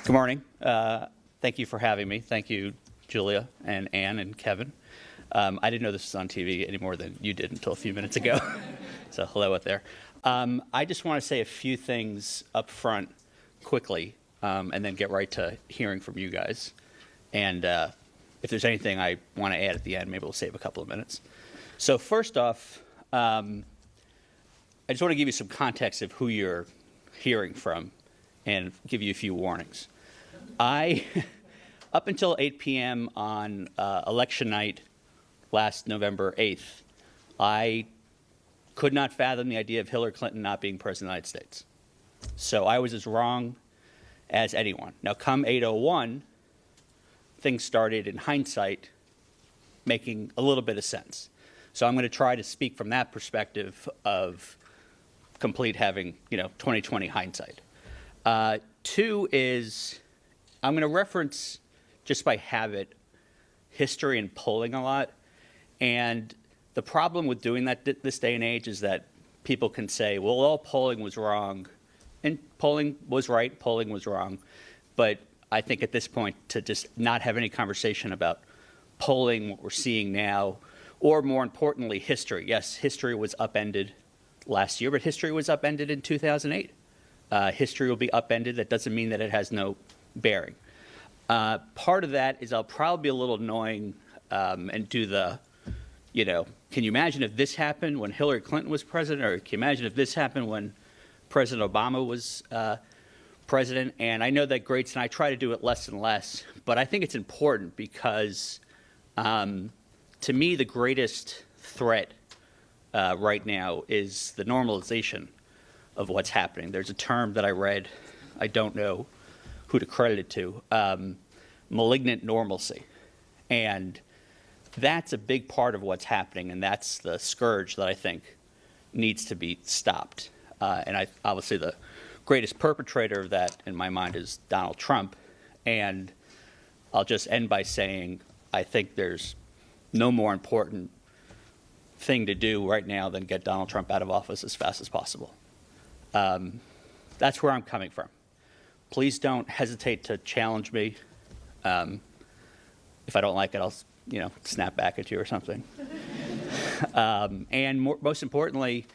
Good morning. Thank you for having me. Thank you, Julia and Ann and Kevin. I didn't know this was on TV any more than you did until a few minutes ago. So hello out there. I just want to say a few things up front quickly and then get right to hearing from you guys. And if there's anything I want to add at the end, maybe we'll save a couple of minutes. So first off, I just want to give you some context of who you're hearing from and give you a few warnings. Up until 8 p.m. on election night last November 8th, I could not fathom the idea of Hillary Clinton not being president of the United States. So I was as wrong as anyone. Now, come 8:01, things started, in hindsight, making a little bit of sense. So I'm going to try to speak from that perspective of complete having, 20/20 hindsight. Two is I'm going to reference, just by habit, history and polling a lot. And the problem with doing that this day and age is that people can say, well, all polling was wrong. And polling was right, polling was wrong. But I think at this point, to just not have any conversation about polling, what we're seeing now, or more importantly, history. Yes, history was upended last year, but history was upended in 2008. History will be upended. That doesn't mean that it has no bearing. Part of that is I'll probably be a little annoying and do the, can you imagine if this happened when Hillary Clinton was president, or can you imagine if this happened when President Obama was president? And I know that grates, and I try to do it less and less, but I think it's important because to me, the greatest threat right now is the normalization of what's happening. There's a term that I read, I don't know who to credit it to, malignant normalcy. And that's a big part of what's happening, and that's the scourge that I think needs to be stopped. And obviously the greatest perpetrator of that in my mind is Donald Trump. And I'll just end by saying I think there's no more important thing to do right now than get Donald Trump out of office as fast as possible. That's where I'm coming from. Please don't hesitate to challenge me. If I don't like it, I'll snap back at you or something. And most importantly,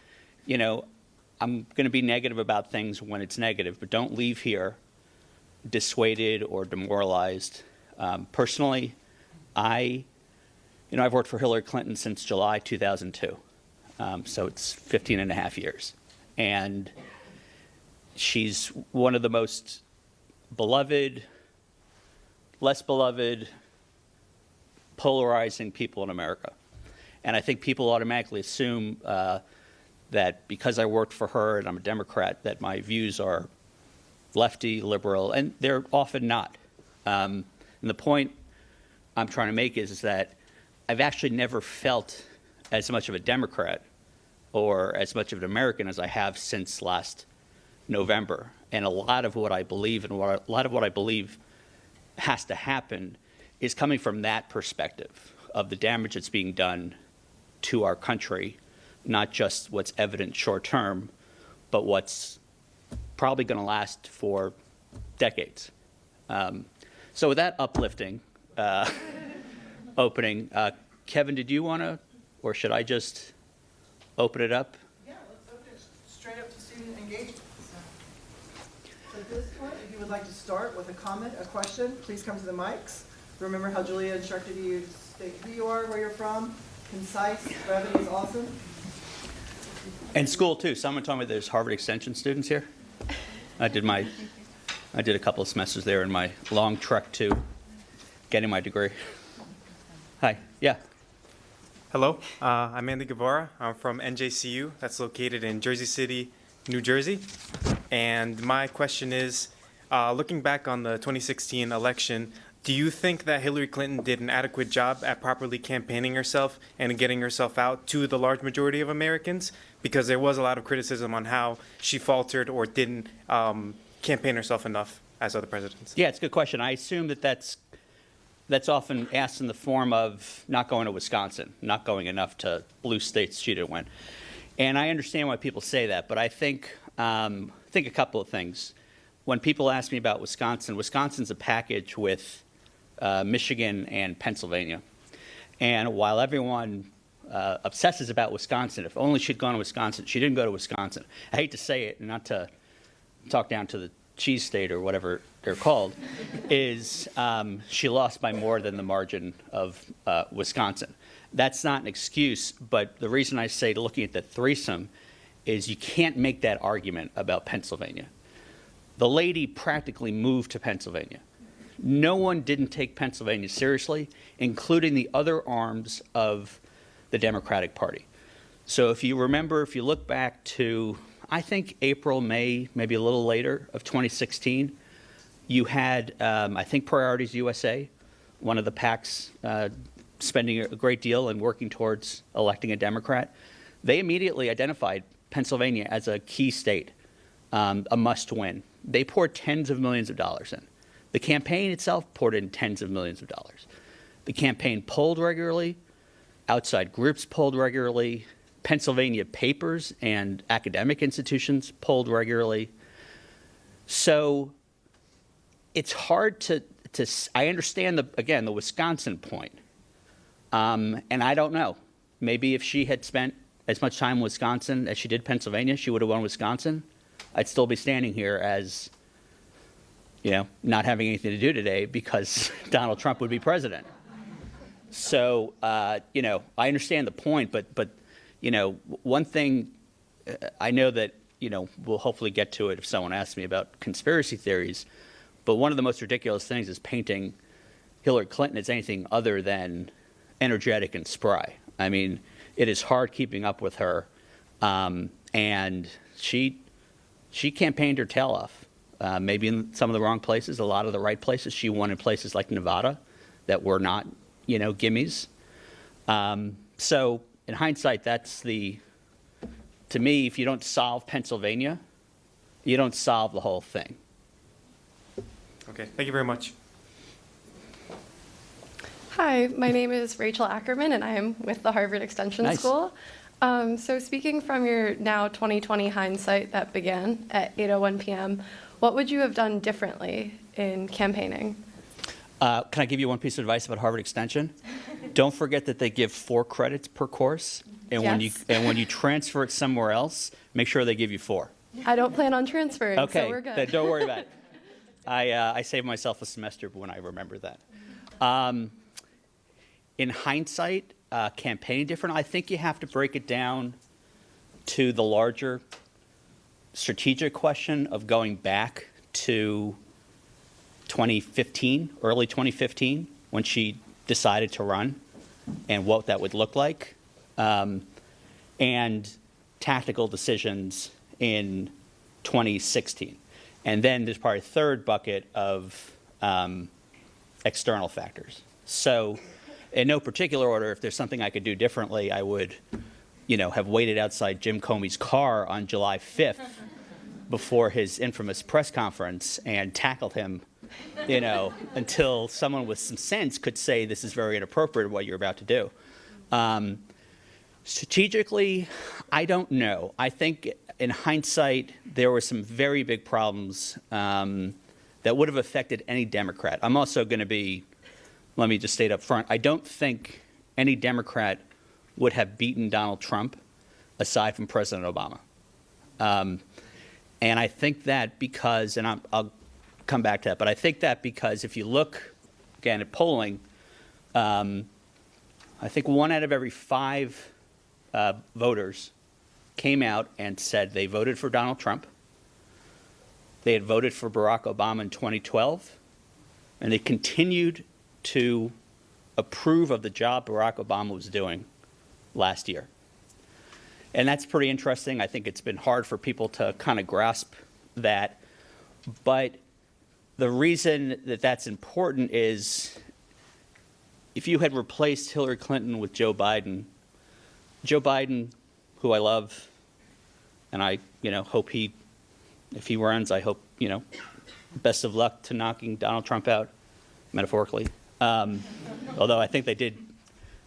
I'm going to be negative about things when it's negative, but don't leave here dissuaded or demoralized. Personally, I've worked for Hillary Clinton since July 2002, so it's 15 and a half years. And she's one of the most beloved, less beloved, polarizing people in America. And I think people automatically assume that because I worked for her and I'm a Democrat, that my views are lefty, liberal, and they're often not. And the point I'm trying to make is that I've actually never felt as much of a Democrat or as much of an American as I have since last November. And a lot of what I believe and a lot of what I believe has to happen is coming from that perspective of the damage that's being done to our country, not just what's evident short term, but what's probably going to last for decades. So with that uplifting opening, Kevin, did you want to, or should I just open it up? Yeah, let's open it straight up to student engagement. So at this point, if you would like to start with a comment, a question, please come to the mics. Remember how Julia instructed you to state who you are, where you're from, concise, brevity is awesome. And school too. Someone told me there's Harvard Extension students here. I did a couple of semesters there in my long trek to getting my degree. Hi, yeah. Hello, I'm Andy Guevara. I'm from NJCU, that's located in Jersey City, New Jersey. And my question is, looking back on the 2016 election, do you think that Hillary Clinton did an adequate job at properly campaigning herself and getting herself out to the large majority of Americans? Because there was a lot of criticism on how she faltered or didn't campaign herself enough as other presidents. Yeah, it's a good question. I assume that's often asked in the form of not going to Wisconsin, not going enough to blue states she didn't win. And I understand why people say that, but I think a couple of things. when people ask me about Wisconsin, Wisconsin's a package with Michigan and Pennsylvania. And while everyone obsesses about Wisconsin, if only she'd gone to Wisconsin, she didn't go to Wisconsin. I hate to say it, not to talk down to the cheese state or whatever they're called, is she lost by more than the margin of Wisconsin. That's not an excuse, but the reason I say looking at the threesome is you can't make that argument about Pennsylvania. The lady practically moved to Pennsylvania. No one didn't take Pennsylvania seriously, including the other arms of the Democratic Party. So if you remember, if you look back to, I think, April, May, maybe a little later of 2016, you had, I think, Priorities USA, one of the PACs spending a great deal and working towards electing a Democrat. They immediately identified Pennsylvania as a key state, a must-win. They poured tens of millions of dollars in. The campaign itself poured in tens of millions of dollars. The campaign polled regularly. Outside groups polled regularly. Pennsylvania papers and academic institutions polled regularly. So it's hard to I understand, the Wisconsin point. And I don't know. Maybe if she had spent as much time in Wisconsin as she did Pennsylvania, she would have won Wisconsin. I'd still be standing here as, not having anything to do today because Donald Trump would be president. So, I understand the point, but one thing I know that, we'll hopefully get to it if someone asks me about conspiracy theories, but one of the most ridiculous things is painting Hillary Clinton as anything other than energetic and spry. I mean, it is hard keeping up with her, and she campaigned her tail off, maybe in some of the wrong places, a lot of the right places. She won in places like Nevada that were not, gimmies. So in hindsight, to me, if you don't solve Pennsylvania, you don't solve the whole thing. Okay, thank you very much. Hi, my name is Rachel Ackerman, and I am with the Harvard Extension Nice. School. So speaking from your now 2020 hindsight that began at 8:01 p.m., what would you have done differently in campaigning? Can I give you one piece of advice about Harvard Extension? Don't forget that they give 4 credits per course, and Yes. when you transfer it somewhere else, make sure they give you 4. I don't plan on transferring, Okay, so we're good. then don't worry about it. I saved myself a semester when I remember that. In hindsight, campaigning different, I think you have to break it down to the larger strategic question of going back to 2015, early 2015, when she decided to run and what that would look like, and tactical decisions in 2016. And then there's probably a third bucket of external factors. So in no particular order, if there's something I could do differently, I would, have waited outside Jim Comey's car on July 5th before his infamous press conference and tackled him, until someone with some sense could say this is very inappropriate what you're about to do. Strategically, I don't know. I think in hindsight, there were some very big problems that would have affected any Democrat. I'm also going to be, let me just state up front, I don't think any Democrat would have beaten Donald Trump aside from President Obama. And I think that because, and I'll come back to that, but I think that because if you look, again, at polling, I think 1 out of every 5 voters came out and said they voted for Donald Trump. They had voted for Barack Obama in 2012, and they continued to approve of the job Barack Obama was doing last year. And that's pretty interesting. I think it's been hard for people to kind of grasp that. But the reason that that's important is if you had replaced Hillary Clinton with Joe Biden, who I love, and I, hope if he runs, I hope, best of luck to knocking Donald Trump out, metaphorically. Although I think they did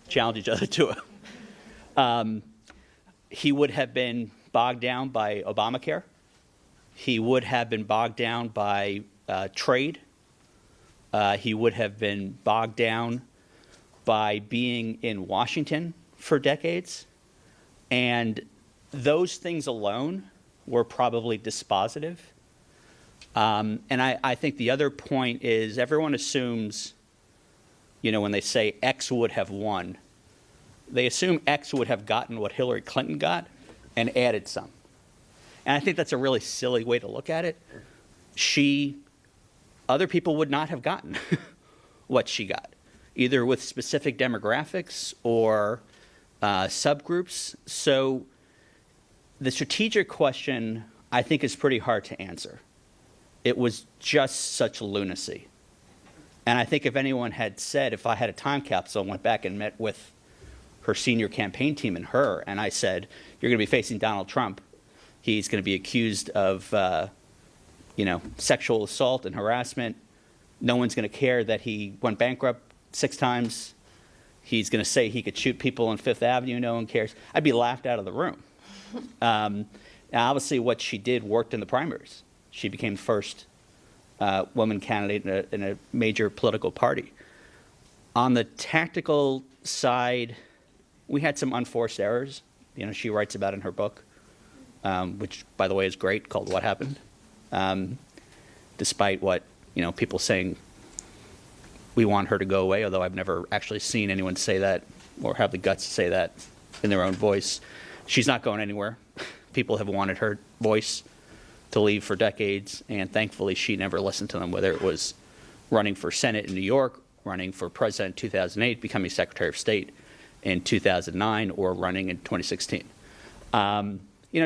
challenge each other to it. He would have been bogged down by Obamacare, He would have been bogged down by trade. He would have been bogged down by being in Washington for decades. And those things alone were probably dispositive. And I think the other point is everyone assumes, when they say X would have won, they assume X would have gotten what Hillary Clinton got and added some. And I think that's a really silly way to look at it. Other people would not have gotten what she got, either with specific demographics or subgroups. So the strategic question, I think, is pretty hard to answer. It was just such lunacy. And I think if anyone had said, if I had a time capsule and went back and met with her senior campaign team and her, and I said, you're going to be facing Donald Trump. He's going to be accused of, sexual assault and harassment. No one's going to care that he went bankrupt 6 times. He's going to say he could shoot people on Fifth Avenue. No one cares. I'd be laughed out of the room. Obviously, what she did worked in the primaries. She became the first woman candidate in a major political party. On the tactical side, we had some unforced errors. She writes about in her book, which, by the way, is great, called What Happened, despite what, people saying we want her to go away, although I've never actually seen anyone say that or have the guts to say that in their own voice. She's not going anywhere. People have wanted her voice to leave for decades, and thankfully she never listened to them, whether it was running for Senate in New York, running for president in 2008, becoming Secretary of State in 2009, or running in 2016.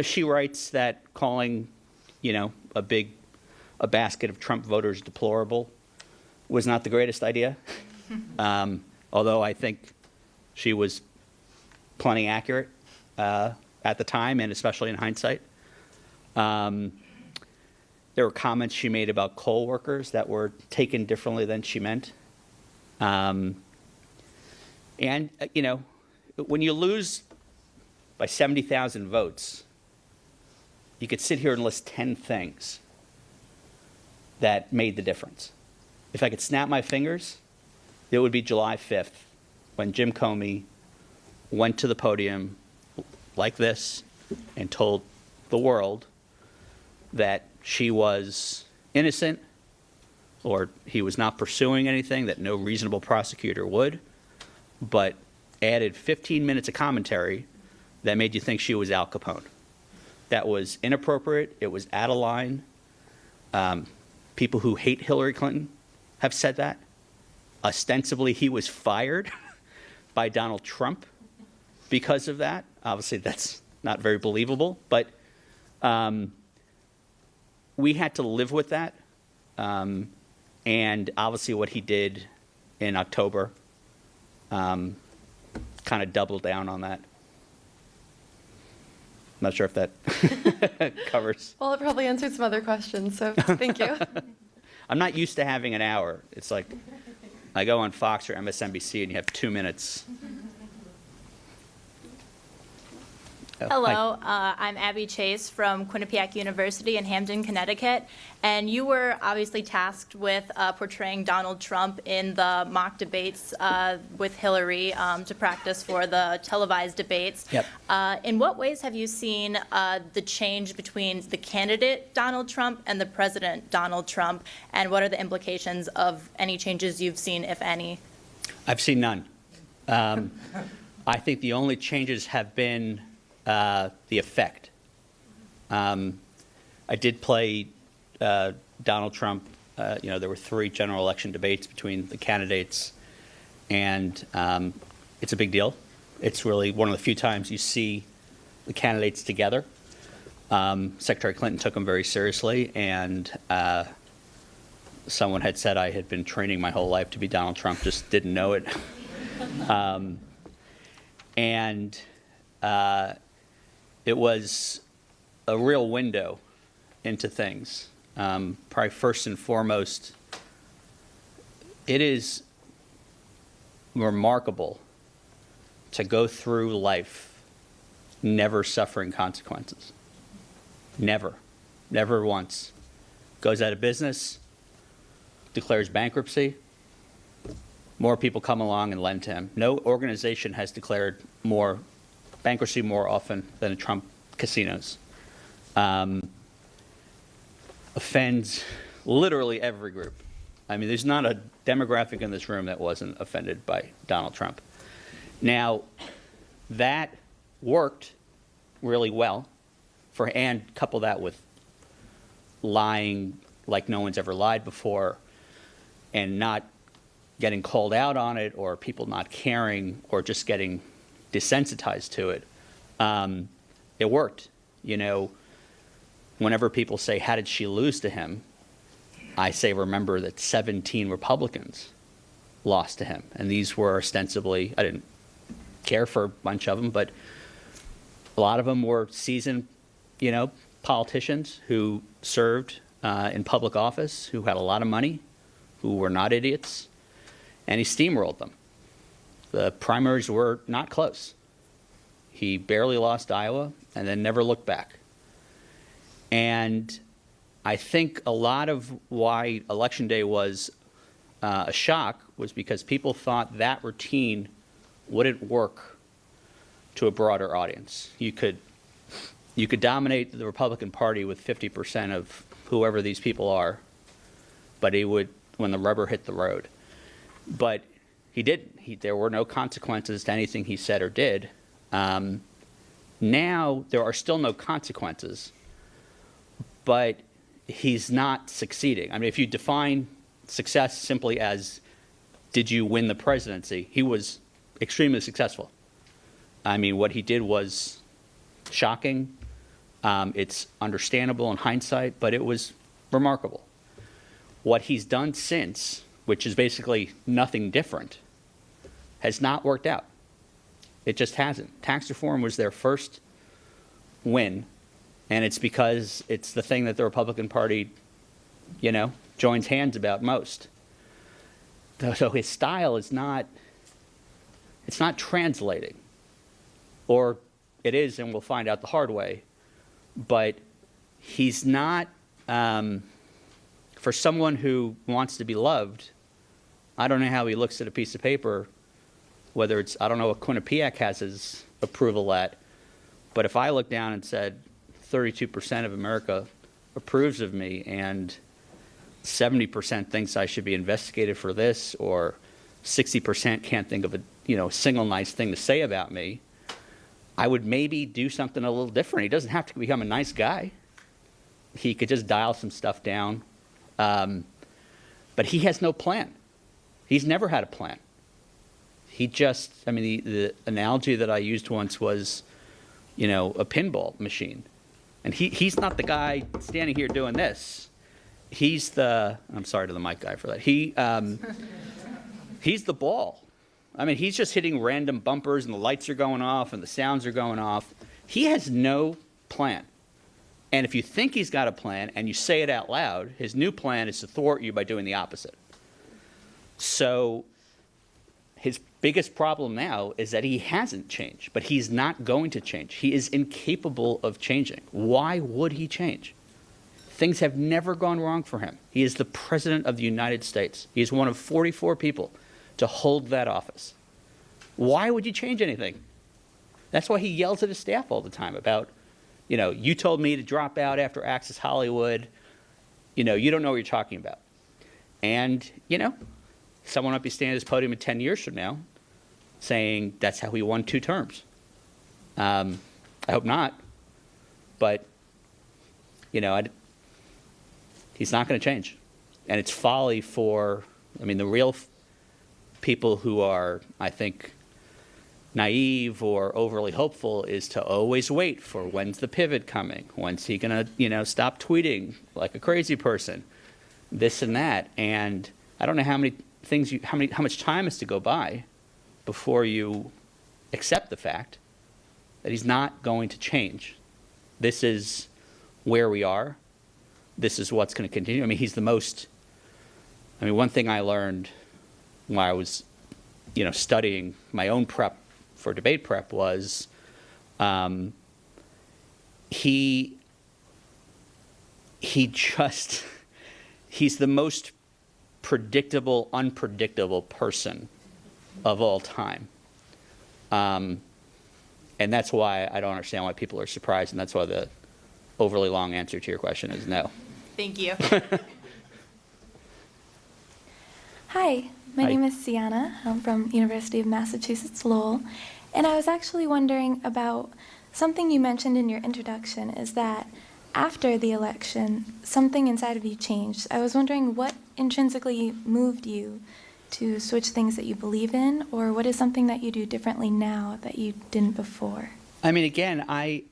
She writes that calling, a basket of Trump voters deplorable was not the greatest idea, although I think she was plenty accurate at the time, and especially in hindsight. There were comments she made about coal workers that were taken differently than she meant. And, when you lose by 70,000 votes, you could sit here and list 10 things that made the difference. If I could snap my fingers, it would be July 5th when Jim Comey went to the podium like this and told the world that she was innocent, or he was not pursuing anything that no reasonable prosecutor would, but added 15 minutes of commentary that made you think she was Al Capone. That was inappropriate. It was out of line. People who hate Hillary Clinton have said that. Ostensibly, he was fired by Donald Trump because of that. Obviously, that's not very believable, but we had to live with that. And obviously what he did in October kind of doubled down on that. I'm not sure if that covers. Well, it probably answered some other questions, so thank you. I'm not used to having an hour. It's like I go on Fox or MSNBC and you have 2 minutes. Hello, I'm Abby Chase from Quinnipiac University in Hamden, Connecticut, and you were obviously tasked with portraying Donald Trump in the mock debates with Hillary to practice for the televised debates. Yep. In what ways have you seen the change between the candidate Donald Trump and the president Donald Trump, and what are the implications of any changes you've seen, if any? I've seen none. I think the only changes have been the effect. I did play Donald Trump. There were 3 general election debates between the candidates, and it's a big deal. It's really one of the few times you see the candidates together. Secretary Clinton took them very seriously, and someone had said I had been training my whole life to be Donald Trump, just didn't know it. It was a real window into things. Probably first and foremost, it is remarkable to go through life never suffering consequences. Never. never once. Goes out of business, declares bankruptcy, more people come along and lend to him. No organization has declared bankruptcy more often than Trump casinos. Offends literally every group. I mean, there's not a demographic in this room that wasn't offended by Donald Trump. Now, that worked really well and couple that with lying like no one's ever lied before and not getting called out on it or people not caring or just getting desensitized to it. It worked. You know, whenever people say, how did she lose to him? I say, remember that 17 Republicans lost to him. And these were ostensibly, I didn't care for a bunch of them, but a lot of them were seasoned, you know, politicians who served in public office, who had a lot of money, who were not idiots, and he steamrolled them. The primaries were not close. He barely lost Iowa and then never looked back. And I think a lot of why Election Day was a shock was because people thought that routine wouldn't work to a broader audience. You could dominate the Republican Party with 50% of whoever these people are, but he would when the rubber hit the road. But he didn't. There were no consequences to anything he said or did. Now there are still no consequences, but he's not succeeding. I mean, if you define success simply as did you win the presidency, he was extremely successful. I mean, what he did was shocking. It's understandable in hindsight, but it was remarkable. What he's done since, which is basically nothing different, has not worked out. It just hasn't. Tax reform was their first win, and it's because it's the thing that the Republican Party, you know, joins hands about most. So his style is not, it's not translating. Or it is, and we'll find out the hard way. But he's not, for someone who wants to be loved, I don't know how he looks at a piece of paper, whether it's, I don't know what Quinnipiac has his approval at, but if I look down and said 32% of America approves of me and 70% thinks I should be investigated for this, or 60% can't think of a single nice thing to say about me, I would maybe do something a little different. He doesn't have to become a nice guy. He could just dial some stuff down. But he has no plan. He's never had a plan. He just, I mean, the analogy that I used once was, a pinball machine. And he's not the guy standing here doing this. He's I'm sorry to the mic guy for that. He's the ball. I mean, he's just hitting random bumpers and the lights are going off and the sounds are going off. He has no plan. And if you think he's got a plan and you say it out loud, his new plan is to thwart you by doing the opposite. So his biggest problem now is that he hasn't changed, but he's not going to change. He is incapable of changing. Why would he change? Things have never gone wrong for him. He is the President of the United States. He is one of 44 people to hold that office. Why would you change anything? That's why he yells at his staff all the time about, you told me to drop out after Access Hollywood. You don't know what you're talking about. And, someone might be standing at this podium in 10 years from now saying that's how he won 2 terms. I hope not. But, he's not going to change. And it's folly for, the real people who are, I think, naive or overly hopeful is to always wait for when's the pivot coming? When's he going to, stop tweeting like a crazy person? This and that. And I don't know how much time has to go by before you accept the fact that he's not going to change. This is where we are. This is what's going to continue. He's the most, one thing I learned while I was, studying my own prep for debate prep was he he's the most predictable, unpredictable person of all time. And that's why I don't understand why people are surprised, and that's why the overly long answer to your question is no. Thank you. Hi, my Hi. name is Sienna. I'm from University of Massachusetts Lowell, and I was actually wondering about something you mentioned in your introduction, is that after the election, something inside of you changed. I was wondering what intrinsically moved you to switch things that you believe in, or what is something that you do differently now that you didn't before? I mean, again, I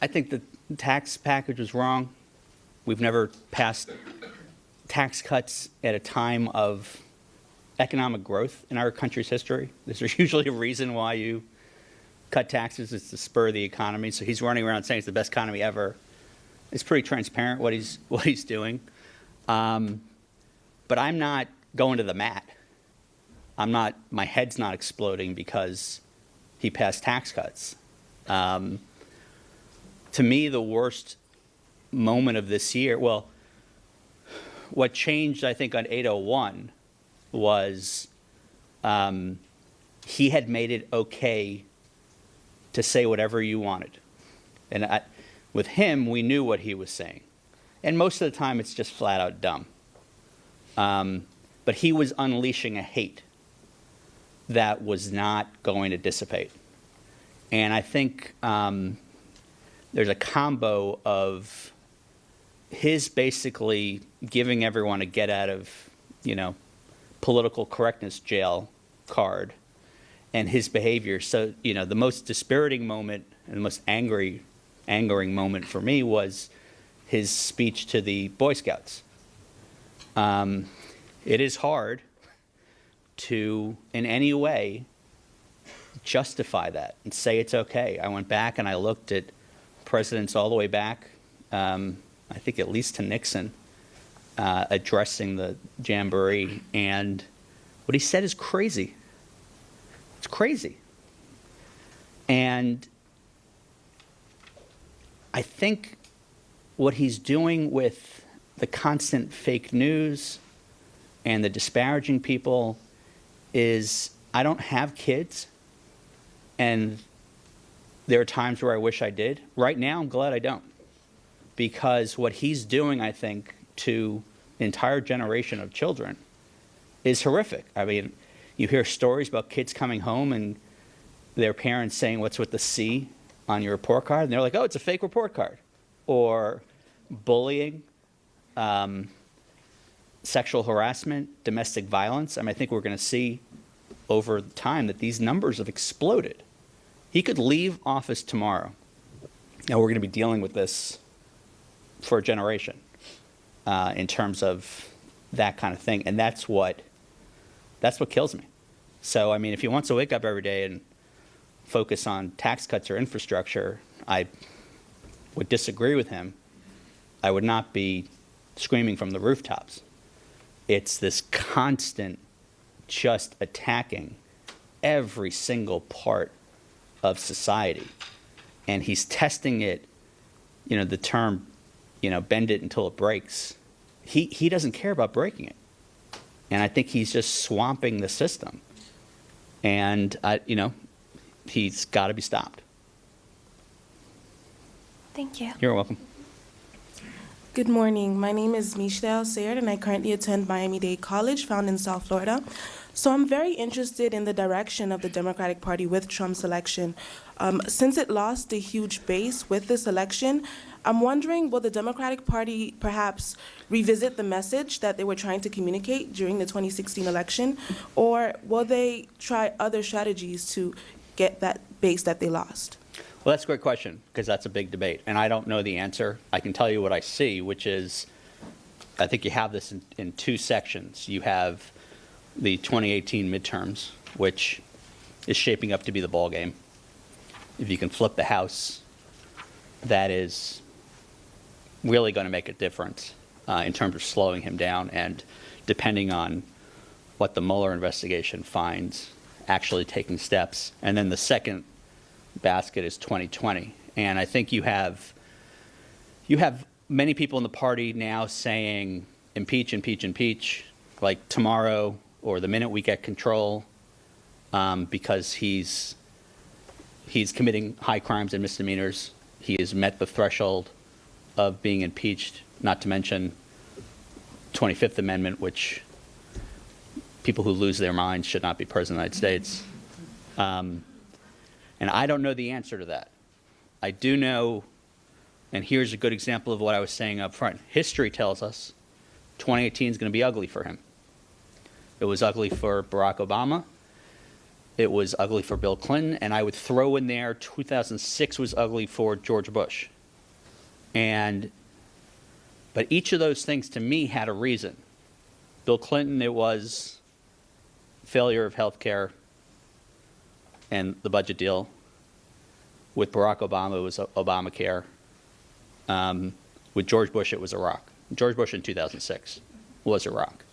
think the tax package was wrong. We've never passed tax cuts at a time of economic growth in our country's history. There's usually a reason why you cut taxes. It's to spur the economy. So he's running around saying it's the best economy ever. It's pretty transparent what he's doing. But I'm not going to the mat. My head's not exploding because he passed tax cuts. To me, the worst moment of this year, well, what changed, I think, on 801 was he had made it okay to say whatever you wanted. And with him, we knew what he was saying. And most of the time, it's just flat out dumb. But he was unleashing a hate that was not going to dissipate. And I think there's a combo of his basically giving everyone a get out of, political correctness jail card and his behavior. So, the most dispiriting moment and the most angering moment for me was his speech to the Boy Scouts. It is hard to, in any way, justify that and say it's okay. I went back and I looked at presidents all the way back, I think at least to Nixon, addressing the Jamboree, and what he said is crazy. It's crazy. And I think what he's doing with the constant fake news and the disparaging people is, I don't have kids, and there are times where I wish I did. Right now, I'm glad I don't. Because what he's doing, I think, to an entire generation of children is horrific. I mean, you hear stories about kids coming home and their parents saying, "What's with the C on your report card?" And they're like, "Oh, it's a fake report card." Or bullying, sexual harassment, domestic violence. I mean, I think we're going to see over time that these numbers have exploded. He could leave office tomorrow. Now, we're going to be dealing with this for a generation in terms of that kind of thing. And that's what kills me. So, I mean, if he wants to wake up every day and focus on tax cuts or infrastructure, I would disagree with him. I would not be screaming from the rooftops. It's this constant just attacking every single part of society. And he's testing it, the term, bend it until it breaks. He doesn't care about breaking it. And I think he's just swamping the system. And, he's got to be stopped. Thank you. You're welcome. Good morning. My name is Michelle Sayard, and I currently attend Miami-Dade College, found in South Florida. So I'm very interested in the direction of the Democratic Party with Trump's election. Since it lost a huge base with this election, I'm wondering, will the Democratic Party perhaps revisit the message that they were trying to communicate during the 2016 election, or will they try other strategies to get that base that they lost? Well, that's a great question, because that's a big debate, and I don't know the answer. I can tell you what I see, which is, I think you have this in two sections. You have the 2018 midterms, which is shaping up to be the ball game. If you can flip the House, that is really going to make a difference in terms of slowing him down, and depending on what the Mueller investigation finds, actually taking steps. And then the second basket is 2020. And I think you have You have many people in the party now saying impeach, impeach, impeach, like tomorrow or the minute we get control, because he's committing high crimes and misdemeanors. He has met the threshold of being impeached, not to mention 25th Amendment, which people who lose their minds should not be president of the United States. And I don't know the answer to that. I do know, and here's a good example of what I was saying up front. History tells us 2018 is going to be ugly for him. It was ugly for Barack Obama. It was ugly for Bill Clinton. And I would throw in there 2006 was ugly for George Bush. But each of those things to me had a reason. Bill Clinton, it was failure of health care and the budget deal. With Barack Obama, it was Obamacare. With George Bush, it was Iraq. George Bush in 2006 was Iraq.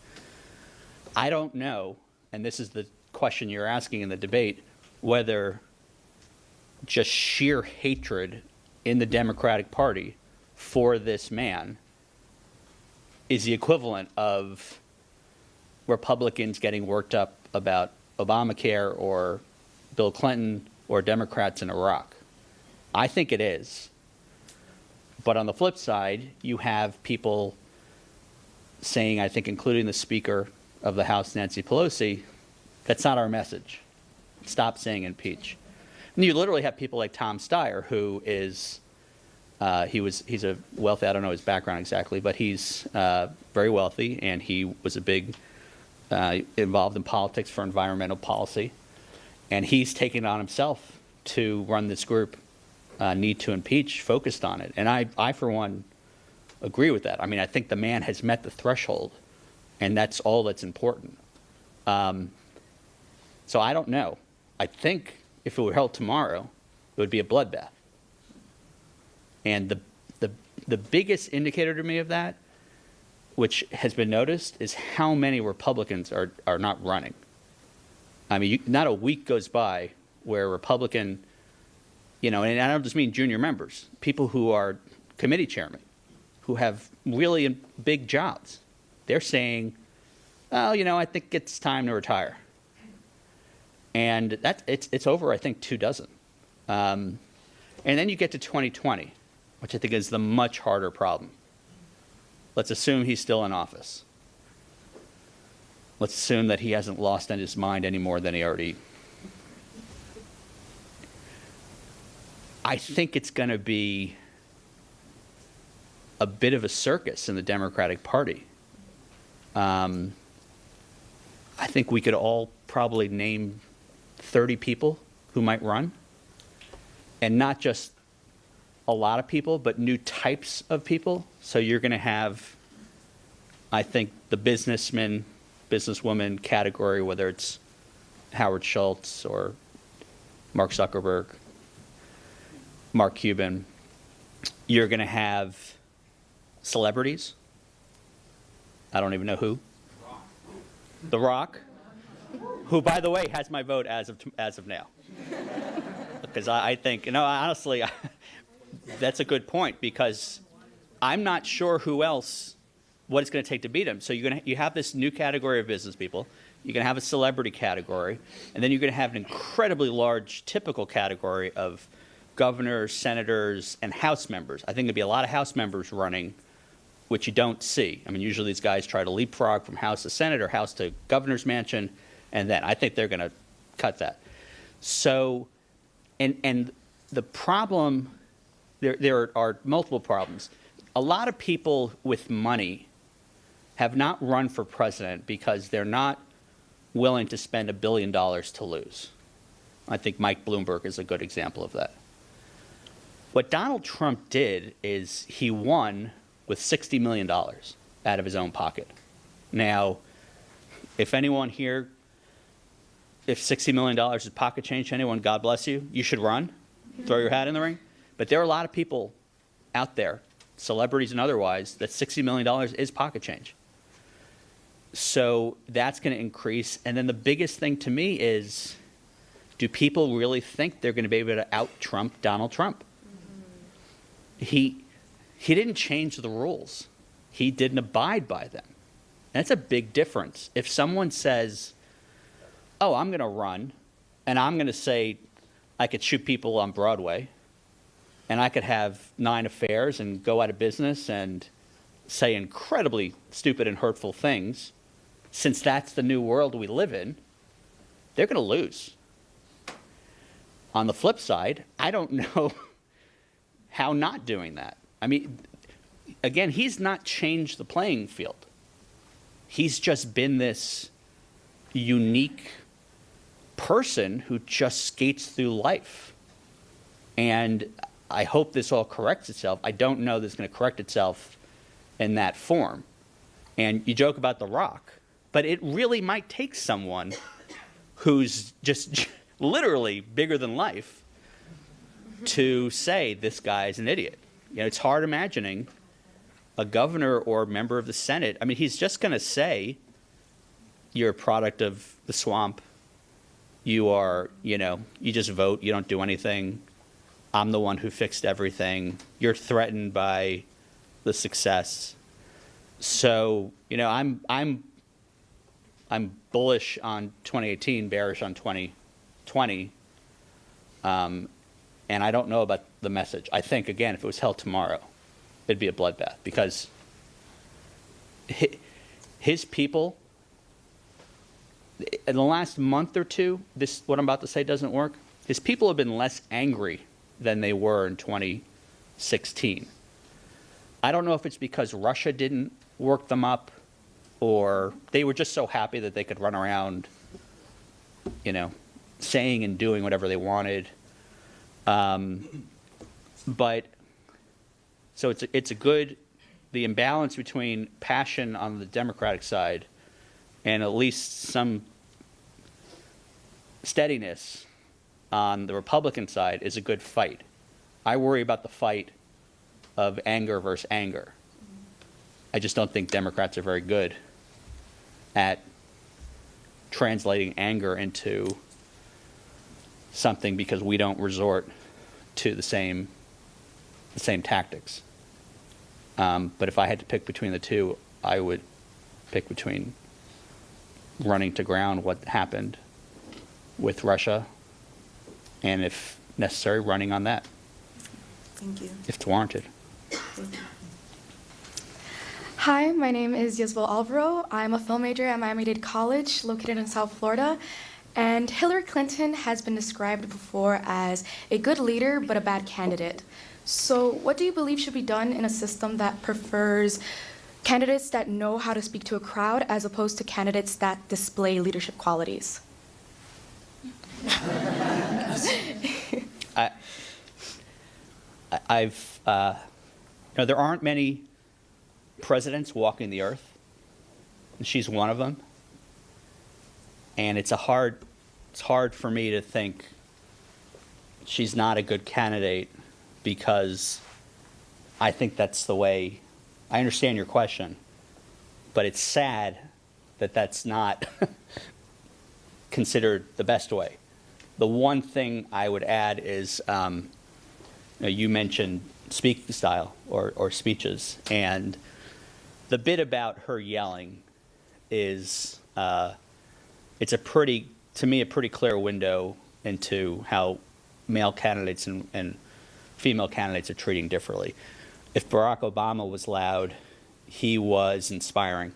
I don't know, and this is the question you're asking in the debate, whether just sheer hatred in the Democratic Party for this man is the equivalent of Republicans getting worked up about Obamacare or Bill Clinton or Democrats in Iraq. I think it is. But on the flip side, you have people saying, I think including the Speaker of the House, Nancy Pelosi, that's not our message. Stop saying impeach. And you literally have people like Tom Steyer, who is, he's a wealthy, I don't know his background exactly, but he's very wealthy, and he was a big, involved in politics for environmental policy. And he's taken it on himself to run this group, Need to Impeach, focused on it. And I, for one, agree with that. I mean, I think the man has met the threshold, and that's all that's important. So I don't know. I think if it were held tomorrow, it would be a bloodbath. And the biggest indicator to me of that, which has been noticed, is how many Republicans are not running. I mean, not a week goes by where Republican, and I don't just mean junior members, people who are committee chairmen, who have really big jobs. They're saying, well, I think it's time to retire. And it's over, I think, 24. And then you get to 2020, which I think is the much harder problem. Let's assume he's still in office. Let's assume that he hasn't lost his mind any more than he already. I think it's going to be a bit of a circus in the Democratic Party. I think we could all probably name 30 people who might run, and not just a lot of people, but new types of people. So you're going to have, I think, the businessman, businesswoman category, whether it's Howard Schultz or Mark Zuckerberg, Mark Cuban. You're going to have celebrities. I don't even know who. The Rock, who, by the way, has my vote as of now. Because I think, honestly, that's a good point, because I'm not sure who else, what it's going to take to beat him. So you have this new category of business people. You're going to have a celebrity category, and then you're going to have an incredibly large typical category of governors, senators, and House members. I think there'll be a lot of House members running, which you don't see. I mean, usually these guys try to leapfrog from House to Senate or House to governor's mansion, and then I think they're going to cut that. So, and the problem, there are multiple problems. A lot of people with money have not run for president because they're not willing to spend $1 billion to lose. I think Mike Bloomberg is a good example of that. What Donald Trump did is he won with $60 million out of his own pocket. Now, if anyone here, if $60 million is pocket change to anyone, God bless you, you should run, throw your hat in the ring. But there are a lot of people out there, celebrities and otherwise, that $60 million is pocket change. So that's going to increase. And then the biggest thing to me is, do people really think they're going to be able to out-Trump Donald Trump? He he didn't change the rules. He didn't abide by them. And that's a big difference. If someone says, oh, I'm going to run, and I'm going to say I could shoot people on Broadway, and I could have 9 affairs and go out of business and say incredibly stupid and hurtful things, since that's the new world we live in, they're going to lose. On the flip side, I don't know how not doing that. I mean, again, he's not changed the playing field. He's just been this unique person who just skates through life. And I hope this all corrects itself. I don't know that it's going to correct itself in that form. And you joke about The Rock, but it really might take someone who's just literally bigger than life to say this guy's an idiot. You know, it's hard imagining a governor or a member of the Senate. I mean, he's just going to say, you're a product of the swamp. You are, you know, you just vote. You don't do anything. I'm the one who fixed everything. You're threatened by the success. So, you know, I'm bullish on 2018, bearish on 2020. And I don't know about the message. I think, again, if it was held tomorrow, it'd be a bloodbath, because his people, in the last month or two, this, what I'm about to say doesn't work. His people have been less angry than they were in 2016. I don't know if it's because Russia didn't work them up, or they were just so happy that they could run around, you know, saying and doing whatever they wanted. But so it's a good, the imbalance between passion on the Democratic side and at least some steadiness on the Republican side is a good fight. I worry about the fight of anger versus anger. I just don't think Democrats are very good at translating anger into something, because we don't resort to the same tactics. But if I had to pick between the two, I would pick between running to ground what happened with Russia, and if necessary, running on that. Thank you. If it's warranted. Hi, my name is Yisbel Alvaro. I'm a film major at Miami-Dade College, located in South Florida. And Hillary Clinton has been described before as a good leader, but a bad candidate. So what do you believe should be done in a system that prefers candidates that know how to speak to a crowd as opposed to candidates that display leadership qualities? There aren't many presidents walking the earth, and she's one of them. And it's hard for me to think she's not a good candidate, because I think that's the way. I understand your question, but it's sad that that's not considered the best way. The one thing I would add is, you mentioned speaking style or speeches, and the bit about her yelling is, it's a pretty clear window into how male candidates and female candidates are treating differently. If Barack Obama was loud, he was inspiring.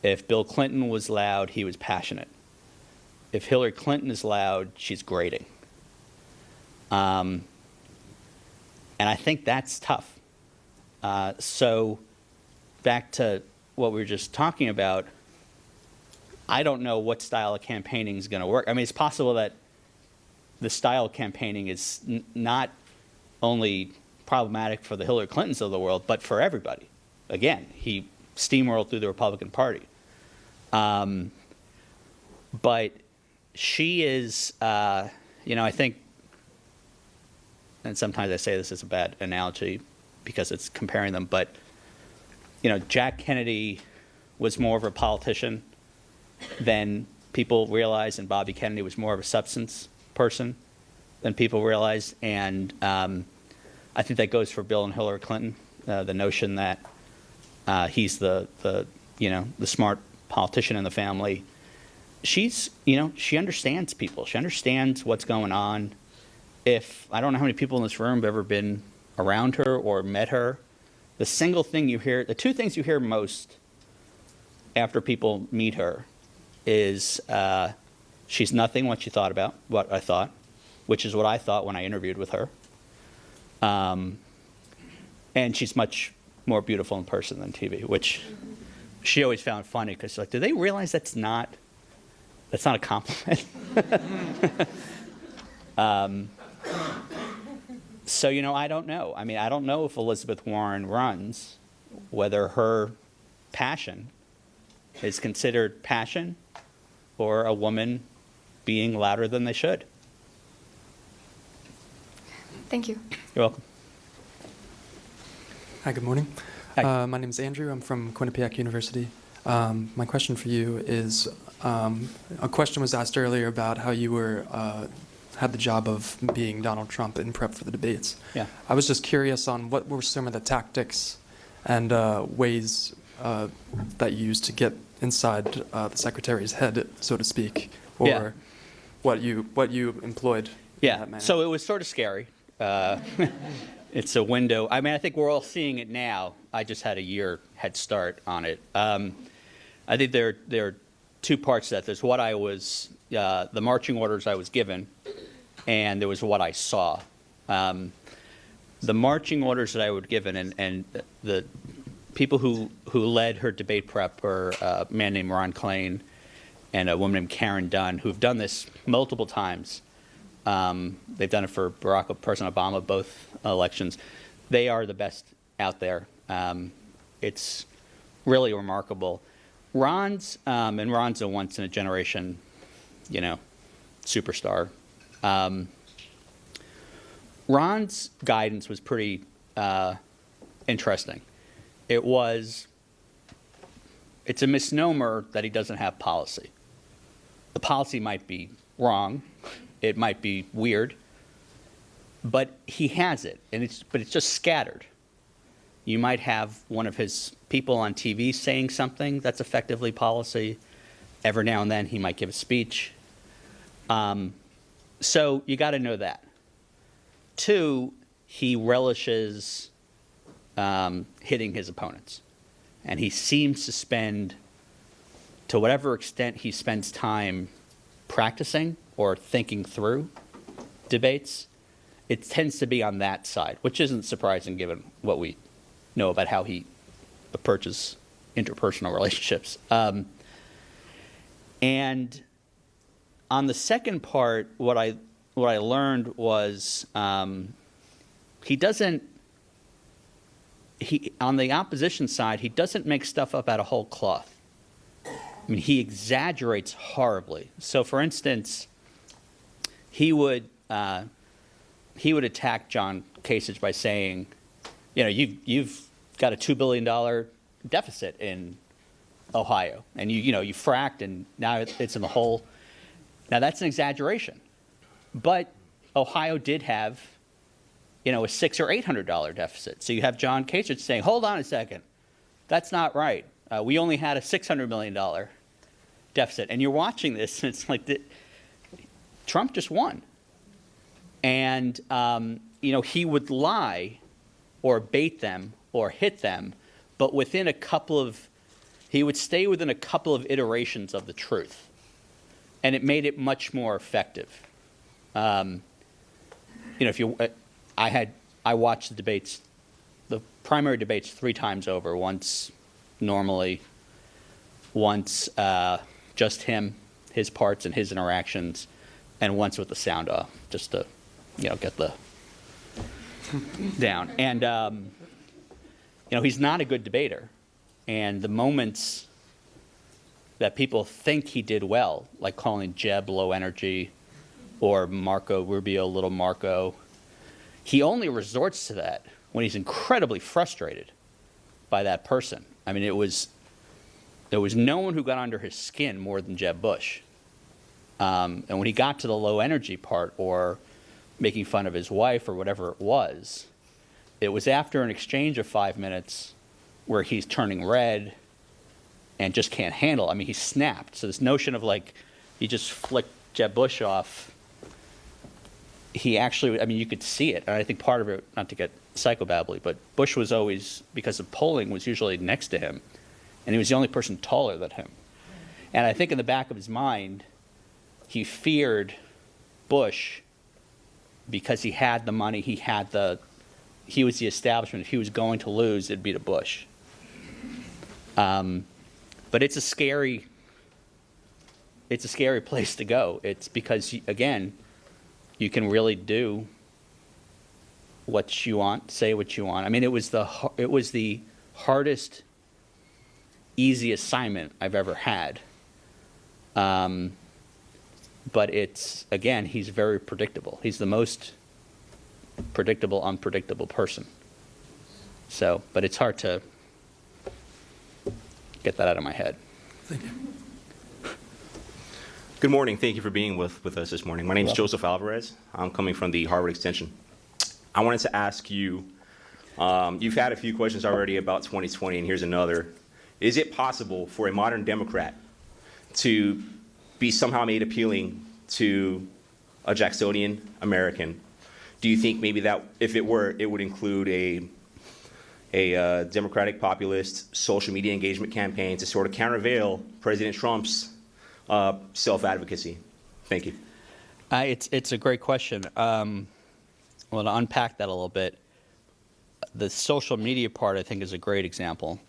If Bill Clinton was loud, he was passionate. If Hillary Clinton is loud, she's grating. And I think that's tough. So back to what we were just talking about, I don't know what style of campaigning is going to work. I mean, it's possible that the style of campaigning is not only problematic for the Hillary Clintons of the world, but for everybody. Again, he steamrolled through the Republican Party. But she is, I think, and sometimes I say this is a bad analogy because it's comparing them, but, Jack Kennedy was more of a politician than people realize, and Bobby Kennedy was more of a substance person than people realize. And I think that goes for Bill and Hillary Clinton. the notion that he's the smart politician in the family. She's, she understands people. She understands what's going on. I don't know how many people in this room have ever been around her or met her. The two things you hear most after people meet her is she's nothing what I thought, which is what I thought when I interviewed with her. And she's much more beautiful in person than TV, which she always found funny because she's like, do they realize that's not a compliment? So, I don't know. I mean, I don't know if Elizabeth Warren runs, whether her passion is considered passion or a woman being louder than they should. Thank you. You're welcome. Hi, good morning. Hi. My name is Andrew. I'm from Quinnipiac University. My question for you is, a question was asked earlier about how you had the job of being Donald Trump in prep for the debates. Yeah. I was just curious on what were some of the tactics and ways that you used to get inside the secretary's head, so to speak, or Yeah. what you employed in that manner. So it was sort of scary. It's a window. I mean, I think we're all seeing it now. I just had a year head start on it. I think there are two parts to that. There's what I was, the marching orders I was given, and there was what I saw. The marching orders that I was given, and the people who led her debate prep were a man named Ron Klain and a woman named Karen Dunn, who've done this multiple times. They've done it for President Obama, both elections. They are the best out there. It's really remarkable. Ron's a once-in-a-generation, superstar. Ron's guidance was pretty interesting. It's a misnomer that he doesn't have policy. The policy might be wrong. It might be weird, but he has it, but it's just scattered. You might have one of his people on TV saying something that's effectively policy. Every now and then he might give a speech. So you got to know that. Two, he relishes hitting his opponents. And he seems to spend, to whatever extent he spends time practicing or thinking through debates, it tends to be on that side, which isn't surprising given what we know about how he approaches interpersonal relationships. And on the second part, what I learned was on the opposition side, he doesn't make stuff up out of whole cloth. I mean, he exaggerates horribly. So, for instance, he would attack John Kasich by saying, you've got a $2 billion deficit in Ohio, and you fracked, and now it's in the hole. Now that's an exaggeration, but Ohio did have, a $600 or $800 deficit. So you have John Kasich saying, "Hold on a second, that's not right. We only had a $600 million deficit," and you're watching this, and it's like Trump just won, and he would lie, or bait them, or hit them, but he would stay within a couple of iterations of the truth. And it made it much more effective. I watched the debates, the primary debates 3 times over, once normally, once just him, his parts and his interactions, and once with the sound off, just to, get the down. And, he's not a good debater. And the moments that people think he did well, like calling Jeb low energy or Marco Rubio little Marco, he only resorts to that when he's incredibly frustrated by that person. I mean, there was no one who got under his skin more than Jeb Bush. And when he got to the low energy part or making fun of his wife or whatever it was it was after an exchange of 5 minutes where he's turning red and just can't handle. I mean, he snapped. So this notion of like, he just flicked Jeb Bush off. He actually, I mean, you could see it. And I think part of it, not to get psychobabbly, but Bush was always, because of polling, was usually next to him. And he was the only person taller than him. And I think in the back of his mind, he feared Bush because he had the money, he was the establishment. If he was going to lose, it'd be to Bush. But it's a scary place to go. It's because, again, you can really do what you want, say what you want. I mean, it was the hardest, easy assignment I've ever had. But it's, again, he's very predictable. He's the most predictable, unpredictable person. So, but it's hard to get that out of my head. Thank you. Good morning. Thank you for being with us this morning. My name is Joseph Alvarez. I'm coming from the Harvard Extension. I wanted to ask you, you've had a few questions already about 2020, and here's another. Is it possible for a modern Democrat to be somehow made appealing to a Jacksonian American? Do you think maybe that if it were, it would include a Democratic populist social media engagement campaign to sort of countervail President Trump's self-advocacy? Thank you. It's a great question. Well, to unpack that a little bit, the social media part, I think, is a great example.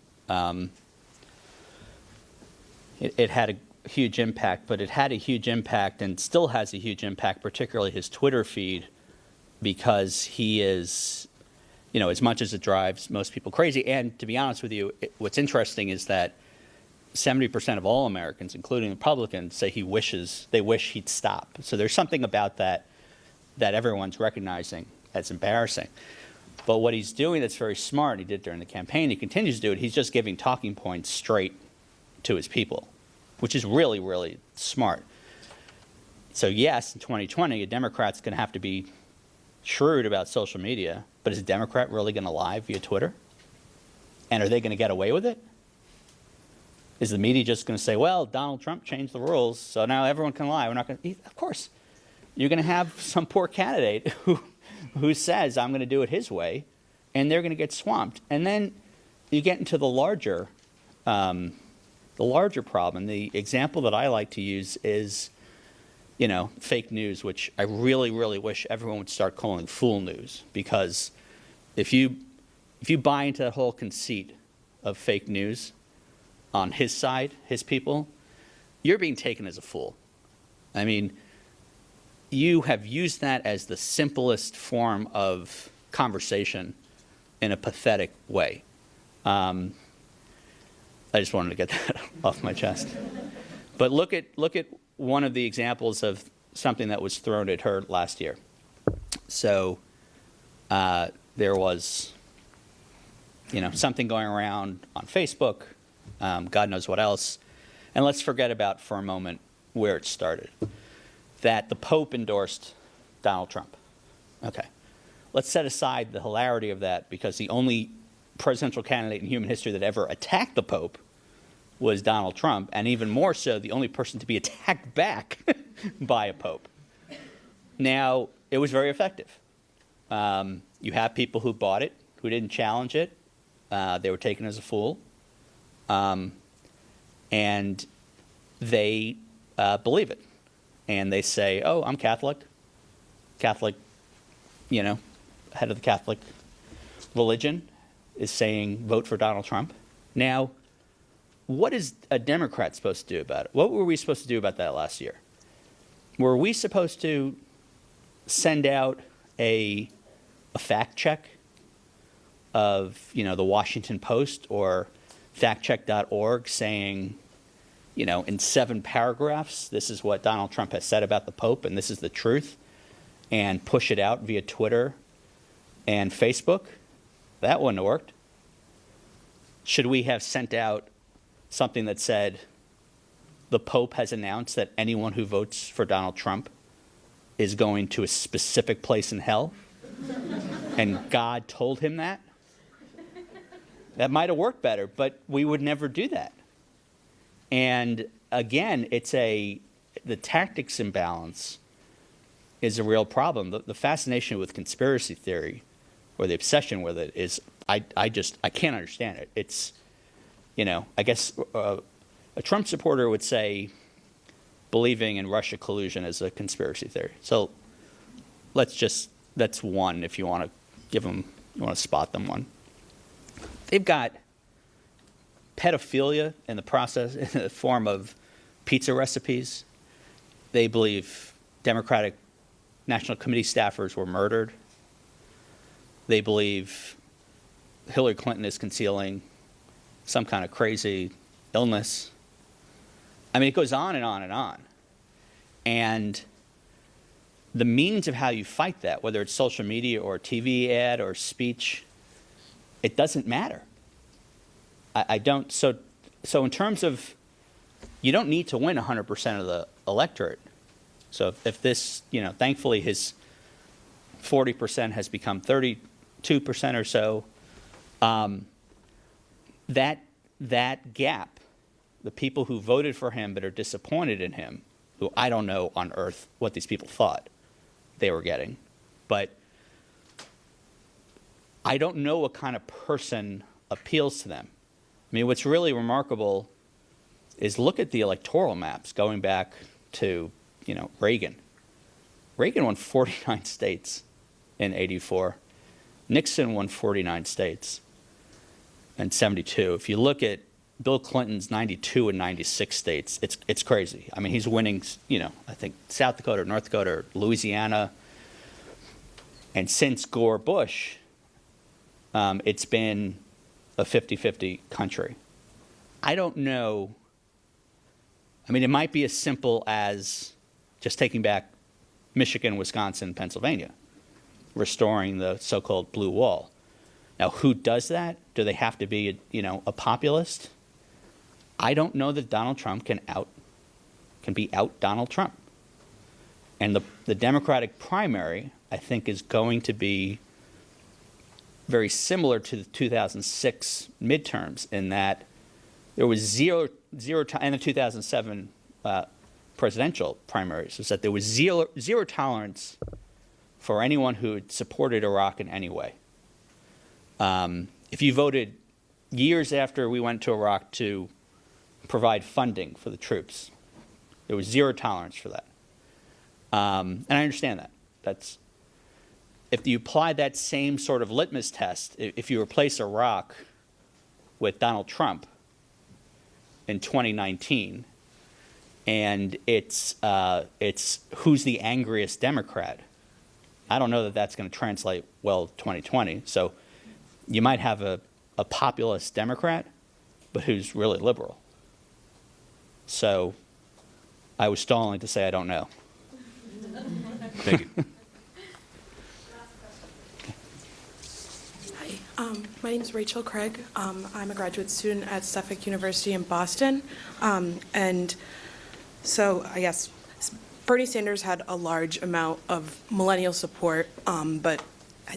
It had a huge impact, but it had a huge impact and still has a huge impact, particularly his Twitter feed, because he is, you know, as much as it drives most people crazy. And to be honest with you, what's interesting is that 70% of all Americans, including Republicans, say they wish he'd stop. So there's something about that everyone's recognizing as embarrassing. But what he's doing that's very smart, he did during the campaign, he continues to do it, he's just giving talking points straight to his people, which is really, really smart. So yes, in 2020, a Democrat's going to have to be shrewd about social media, but is a Democrat really going to lie via Twitter? And are they going to get away with it? Is the media just going to say, well, Donald Trump changed the rules, so now everyone can lie? We're not going to. Of course. You're going to have some poor candidate who says, I'm going to do it his way, and they're going to get swamped. And then you get into the larger problem. The example that I like to use is, you know, fake news, which I really, really wish everyone would start calling fool news, because if you buy into that whole conceit of fake news on his side, his people, you're being taken as a fool. I mean, you have used that as the simplest form of conversation in a pathetic way. I just wanted to get that off my chest. But look at one of the examples of something that was thrown at her last year. So there was, you know, something going around on Facebook, God knows what else. And let's forget about for a moment where it started. That the Pope endorsed Donald Trump. Okay. Let's set aside the hilarity of that, because the only presidential candidate in human history that ever attacked the Pope was Donald Trump, and even more so, the only person to be attacked back by a Pope. Now, it was very effective. You have people who bought it, who didn't challenge it. They were taken as a fool. And they believe it. And they say, oh, I'm Catholic, you know, head of the Catholic religion is saying vote for Donald Trump. Now, what is a Democrat supposed to do about it? What were we supposed to do about that last year? Were we supposed to send out a fact check of, you know, the Washington Post or factcheck.org saying, you know, in 7 paragraphs, this is what Donald Trump has said about the Pope, and this is the truth, and push it out via Twitter and Facebook? That wouldn't have worked. Should we have sent out something that said, the Pope has announced that anyone who votes for Donald Trump is going to a specific place in hell? and God told him that, that might have worked better, but we would never do that. And again, the tactics imbalance is a real problem. The fascination with conspiracy theory, or the obsession with it, is I can't understand it. It's, I guess a Trump supporter would say believing in Russia collusion is a conspiracy theory. So that's one, if you want to give them, you want to spot them one. They've got pedophilia in the process in the form of pizza recipes. They believe Democratic National Committee staffers were murdered. They believe Hillary Clinton is concealing some kind of crazy illness. I mean, it goes on and on and on. And the means of how you fight that, whether it's social media or a TV ad or speech, it doesn't matter. I don't, so in terms of, you don't need to win 100% of the electorate. So if this, thankfully his 40% has become 32% or so, that gap, the people who voted for him but are disappointed in him, who I don't know on earth what these people thought they were getting, but I don't know what kind of person appeals to them. I mean, what's really remarkable is look at the electoral maps going back to, Reagan. Reagan won 49 states in '84. Nixon won 49 states in '72. If you look at Bill Clinton's 92 and 96 states, it's crazy. I mean, he's winning, I think South Dakota, North Dakota, Louisiana. And since Gore Bush, it's been a 50-50 country. I don't know. I mean, it might be as simple as just taking back Michigan, Wisconsin, Pennsylvania, restoring the so-called blue wall. Now, who does that? Do they have to be, a populist? I don't know that Donald Trump can be out Donald Trump. And the Democratic primary, I think, is going to be very similar to the 2006 midterms in that there was zero and the 2007 presidential primaries, was that there was zero tolerance for anyone who had supported Iraq in any way. If you voted years after we went to Iraq to provide funding for the troops, there was zero tolerance for that. And I understand that. That's, if you apply that same sort of litmus test, if you replace Iraq with Donald Trump in 2019, and it's who's the angriest Democrat, I don't know that that's going to translate well 2020. So you might have a populist Democrat, but who's really liberal. So I was stalling to say I don't know. Thank you. Hi, my name is Rachel Craig. I'm a graduate student at Suffolk University in Boston. And so I guess Bernie Sanders had a large amount of millennial support, but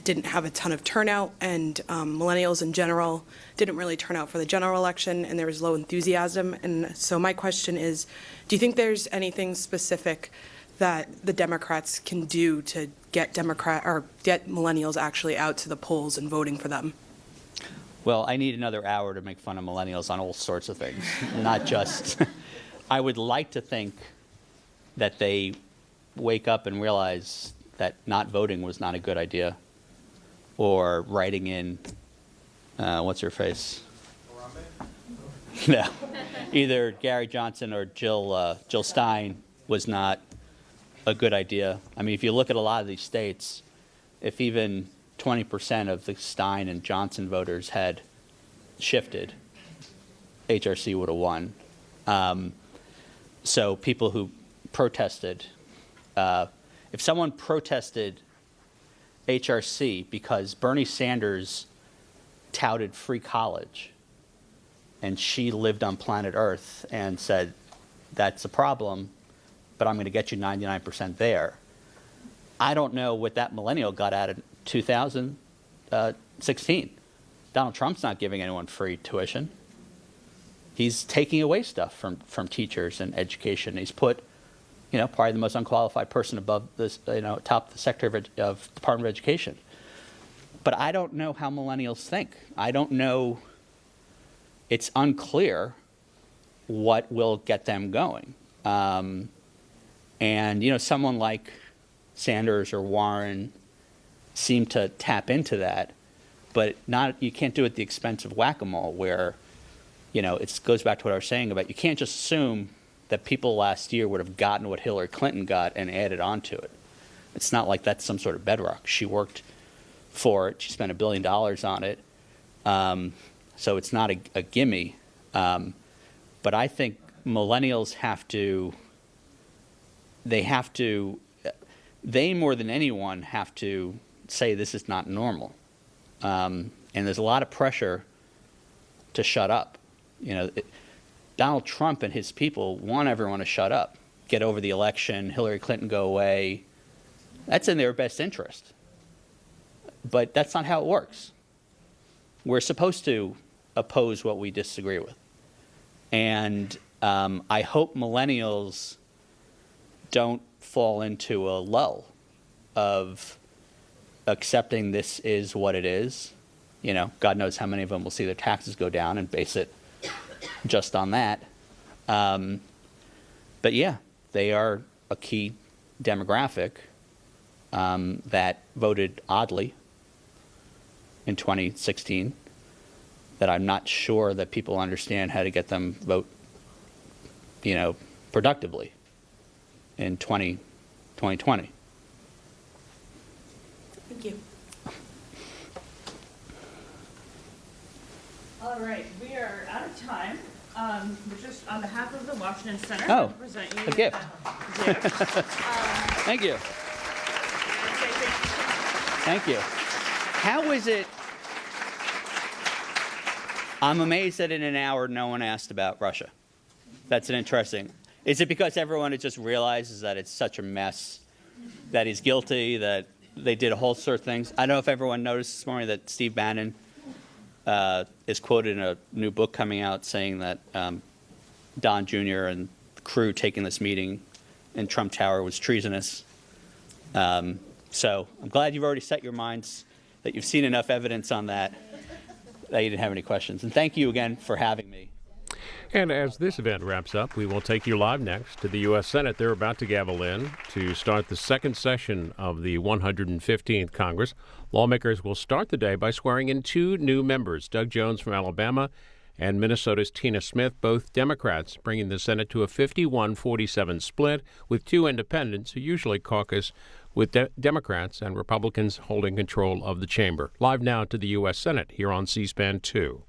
didn't have a ton of turnout, and millennials in general didn't really turn out for the general election, and there was low enthusiasm. And so my question is, do you think there's anything specific that the Democrats can do to get millennials actually out to the polls and voting for them? Well, I need another hour to make fun of millennials on all sorts of things, not just. I would like to think that they wake up and realize that not voting was not a good idea, or writing in, what's her face? No, either Gary Johnson or Jill Stein was not a good idea. I mean, if you look at a lot of these states, if even 20% of the Stein and Johnson voters had shifted, HRC would have won. So people who protested, if someone protested HRC because Bernie Sanders touted free college and she lived on planet Earth and said, that's a problem, but I'm going to get you 99% there. I don't know what that millennial got out of 2000 2016. Donald Trump's not giving anyone free tuition. He's taking away stuff from teachers and education. He's put, probably the most unqualified person above this, top of the Secretary of Department of Education. But I don't know how millennials think. I don't know. It's unclear what will get them going. And, someone like Sanders or Warren seem to tap into that, but you can't do it at the expense of whack-a-mole where, it goes back to what I was saying about you can't just assume that people last year would have gotten what Hillary Clinton got and added on to it. It's not like that's some sort of bedrock. She worked for it. She spent $1 billion on it. So it's not a gimme. But I think millennials they more than anyone have to say this is not normal. And there's a lot of pressure to shut up. Donald Trump and his people want everyone to shut up, get over the election, Hillary Clinton go away. That's in their best interest. But that's not how it works. We're supposed to oppose what we disagree with. And I hope millennials don't fall into a lull of accepting this is what it is. God knows how many of them will see their taxes go down and base it just on that. But yeah, they are a key demographic that voted oddly in 2016 that I'm not sure that people understand how to get them vote, productively in 2020. Thank you. All right, we are out of time. But just on behalf of the Washington Center, Oh, I present you a gift. Thank you. Thank you. How is it? I'm amazed that in an hour no one asked about Russia. That's an interesting. Is it because everyone just realizes that it's such a mess, that he's guilty, that they did a whole sort of things? I don't know if everyone noticed this morning that Steve Bannon is quoted in a new book coming out saying that Don Jr. and the crew taking this meeting in Trump Tower was treasonous. So I'm glad you've already set your minds, that you've seen enough evidence on that you didn't have any questions. And thank you again for having me. And as this event wraps up, we will take you live next to the U.S. Senate. They're about to gavel in to start the second session of the 115th Congress. Lawmakers will start the day by swearing in two new members, Doug Jones from Alabama and Minnesota's Tina Smith, both Democrats, bringing the Senate to a 51-47 split, with two independents who usually caucus with Democrats and Republicans holding control of the chamber. Live now to the U.S. Senate here on C-SPAN 2.